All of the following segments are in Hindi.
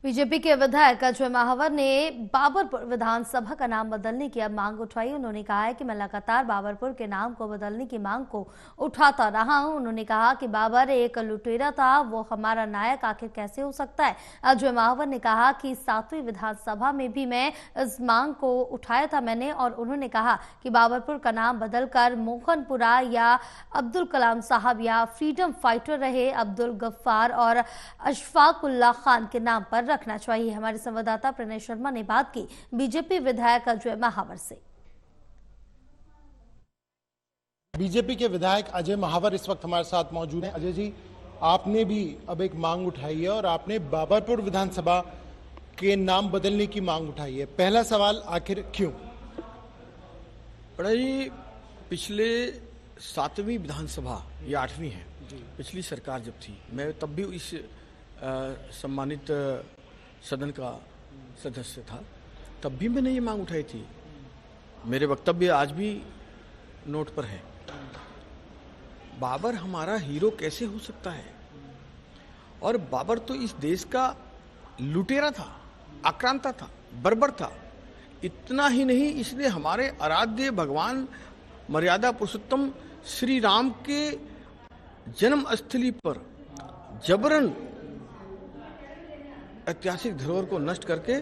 बीजेपी के विधायक अजय महावर ने बाबरपुर विधानसभा का नाम बदलने की अब मांग उठाई। उन्होंने कहा है कि मैं लगातार बाबरपुर के नाम को बदलने की मांग को उठाता रहा हूं। उन्होंने कहा कि बाबर एक लुटेरा था, वो हमारा नायक आखिर कैसे हो सकता है। अजय महावर ने कहा कि 7वीं विधानसभा में भी मैं इस मांग को उठाया था मैंने, और उन्होंने कहा कि बाबरपुर का नाम बदलकर मोहनपुरा या अब्दुल कलाम साहब या फ्रीडम फाइटर रहे अब्दुल गफ्फार और अशफाकुल्ला खान के नाम पर रखना चाहिए। हमारे संवाददाता प्रणय शर्मा ने बात की बीजेपी विधायक अजय महावर से। बीजेपी के विधायक अजय महावर इस वक्त हमारे साथ मौजूद हैं। अजय जी, आपने भी अब एक मांग उठाई है और आपने बाबरपुर विधानसभा के नाम बदलने की मांग उठाई है। पहला सवाल, आखिर क्यों? प्रणय जी, पिछले 7वीं विधानसभा, ये 8वीं है, पिछली सरकार जब थी, मैं तब भी इस सम्मानित सदन का सदस्य था, तब भी मैंने ये मांग उठाई थी। मेरे वक्तव्य आज भी नोट पर है। बाबर हमारा हीरो कैसे हो सकता है? और बाबर तो इस देश का लुटेरा था, आक्रांता था, बर्बर था। इतना ही नहीं, इसने हमारे आराध्य भगवान मर्यादा पुरुषोत्तम श्री राम के जन्म स्थली पर जबरन ऐतिहासिक धरोहर को नष्ट करके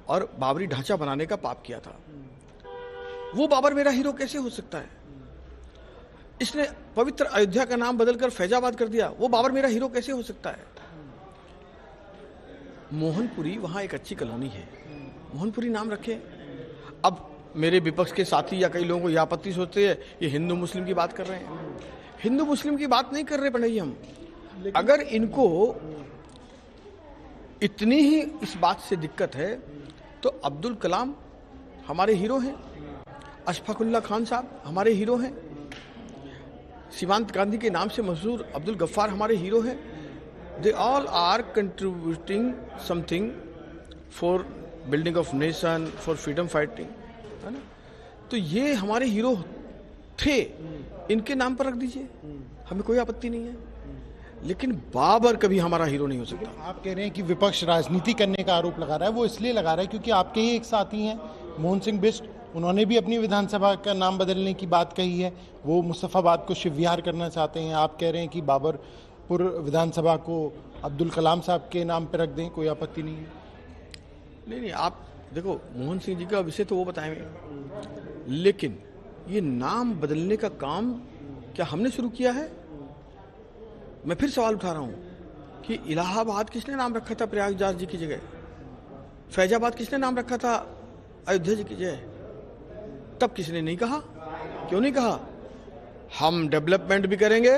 और बाबरी ढांचा बनाने का पाप किया था। वो बाबर मेरा हीरो कैसे हो सकता है? इसने पवित्र अयोध्या का नाम बदलकर फैजाबाद कर दिया, वो बाबर मेरा हीरो कैसे हो सकता है? मोहनपुरी वहां एक अच्छी कॉलोनी है, मोहनपुरी नाम रखे। अब मेरे विपक्ष के साथी या कई लोगों को यह आपत्ति सोचते हैं ये हिंदू मुस्लिम की बात कर रहे हैं। हिंदू मुस्लिम की बात नहीं कर रहे प्रणय हम। अगर इनको इतनी ही इस बात से दिक्कत है तो अब्दुल कलाम हमारे हीरो हैं, अशफाकुल्ला खान साहब हमारे हीरो हैं, सीमांत गांधी के नाम से मशहूर अब्दुल गफ्फार हमारे हीरो हैं। They all are contributing something for building of nation, for freedom fighting, है ना? तो ये हमारे हीरो थे, इनके नाम पर रख दीजिए, हमें कोई आपत्ति नहीं है। लेकिन बाबर कभी हमारा हीरो नहीं हो सकता। आप कह रहे हैं कि विपक्ष राजनीति करने का आरोप लगा रहा है। वो इसलिए लगा रहा है क्योंकि आपके ही एक साथी हैं मोहन सिंह बिष्ट, उन्होंने भी अपनी विधानसभा का नाम बदलने की बात कही है। वो मुस्तफाबाद को शिव विहार करना चाहते हैं। आप कह रहे हैं कि बाबरपुर विधानसभा को अब्दुल कलाम साहब के नाम पर रख दें, कोई आपत्ति नहीं है? नहीं, आप देखो, मोहन सिंह जी का विषय तो वो बताएंगे, लेकिन ये नाम बदलने का काम क्या हमने शुरू किया है? मैं फिर सवाल उठा रहा हूं कि इलाहाबाद किसने नाम रखा था प्रयागराज जी की जगह? फैजाबाद किसने नाम रखा था अयोध्या जी की जगह? तब किसने नहीं कहा? क्यों नहीं कहा? हम डेवलपमेंट भी करेंगे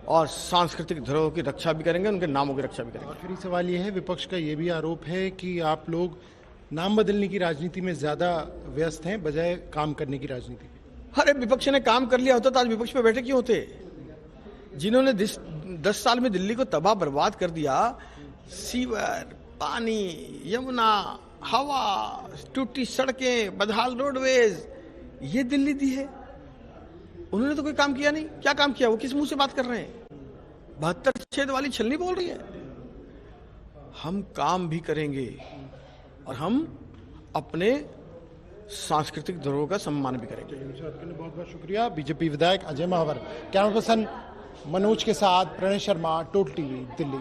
और सांस्कृतिक धरोहर की रक्षा भी करेंगे, उनके नामों की रक्षा भी करेंगे। आखिरी सवाल ये है, विपक्ष का ये भी आरोप है कि आप लोग नाम बदलने की राजनीति में ज्यादा व्यस्त हैं बजाय काम करने की राजनीति में। अरे विपक्ष ने काम कर लिया होता तो आज विपक्ष में बैठे क्यों होते? जिन्होंने 10 साल में दिल्ली को तबाह बर्बाद कर दिया, सीवर, पानी, यमुना, हवा, टूटी सड़कें, बदहाल रोडवेज, ये दिल्ली दी है। उन्होंने तो कोई काम किया नहीं। क्या काम किया? वो किस मुंह से बात कर रहे हैं? 72 छेद वाली छलनी बोल रही है। हम काम भी करेंगे और हम अपने सांस्कृतिक धरोहर का सम्मान भी करेंगे। बहुत बहुत शुक्रिया। बीजेपी विधायक अजय महावर। कैमरा पर्सन मनोज के साथ प्रणय शर्मा, टोटल टीवी, दिल्ली।